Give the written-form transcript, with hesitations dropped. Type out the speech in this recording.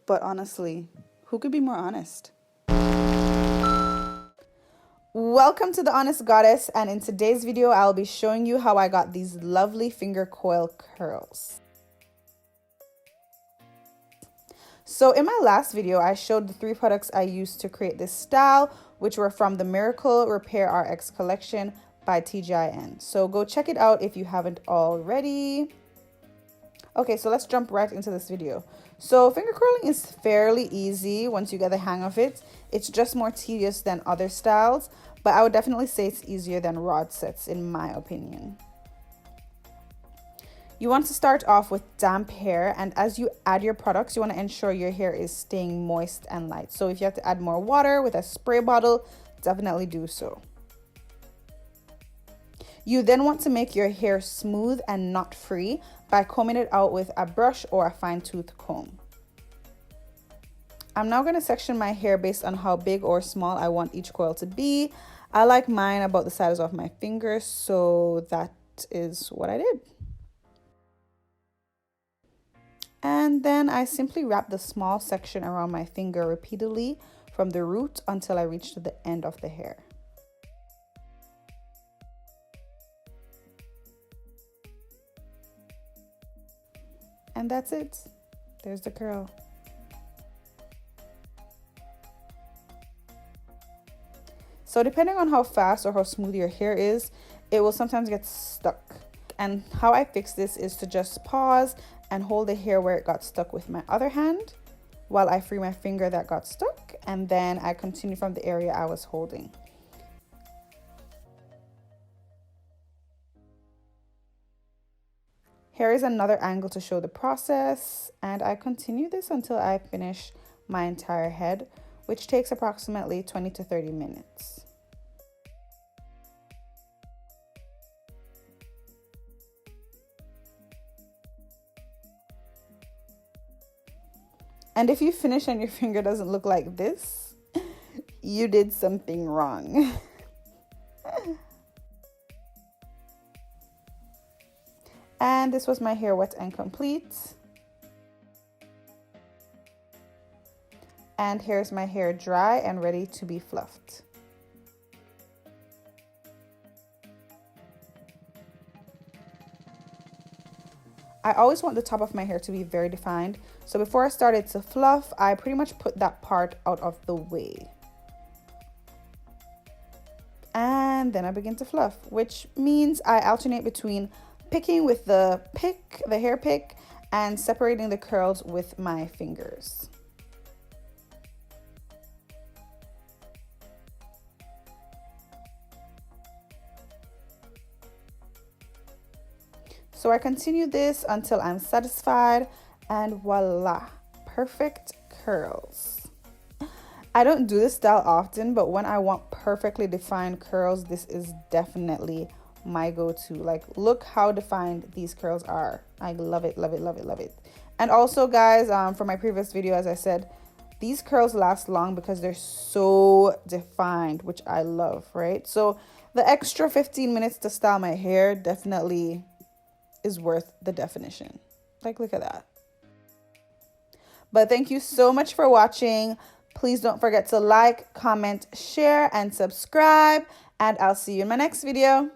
But honestly, who could be more honest? Welcome to The Honest Goddess, and in today's video, I'll be showing you how I got these lovely finger coil curls. So in my last video, I showed the 3 products I used to create this style, which were from the Miracle Repairx collection by TGIN. So go check it out if you haven't already. Okay, so let's jump right into this video. So finger curling is fairly easy once you get the hang of it. It's just more tedious than other styles, but I would definitely say it's easier than rod sets in my opinion. You want to start off with damp hair, and as you add your products, you want to ensure your hair is staying moist and light. So if you have to add more water with a spray bottle, definitely do so. You then want to make your hair smooth and knot free by combing it out with a brush or a fine tooth comb. I'm now going to section my hair based on how big or small I want each coil to be. I like mine about the size of my fingers, so that is what I did. And then I simply wrap the small section around my finger repeatedly from the root until I reach to the end of the hair. And that's it. There's the curl. So depending on how fast or how smooth your hair is, it will sometimes get stuck. And how I fix this is to just pause and hold the hair where it got stuck with my other hand while I free my finger that got stuck, and then I continue from the area I was holding. Here is another angle to show the process, and I continue this until I finish my entire head, which takes approximately 20 to 30 minutes. And if you finish and your finger doesn't look like this, you did something wrong. And this was my hair wet and complete. And here's my hair dry and ready to be fluffed. I always want the top of my hair to be very defined. So before I started to fluff, I pretty much put that part out of the way. And then I begin to fluff, which means I alternate between picking with the hair pick, and separating the curls with my fingers. So I continue this until I'm satisfied, and voila, perfect curls. I don't do this style often, but when I want perfectly defined curls, this is definitely my go-to. Like, look how defined these curls are. I love it, love it, love it, love it. And also guys, for my previous video, as I said, these curls last long because they're so defined, which I love, right? So the extra 15 minutes to style my hair definitely is worth the definition. Like, look at that. But thank you so much for watching. Please don't forget to like, comment, share, and subscribe, and I'll see you in my next video.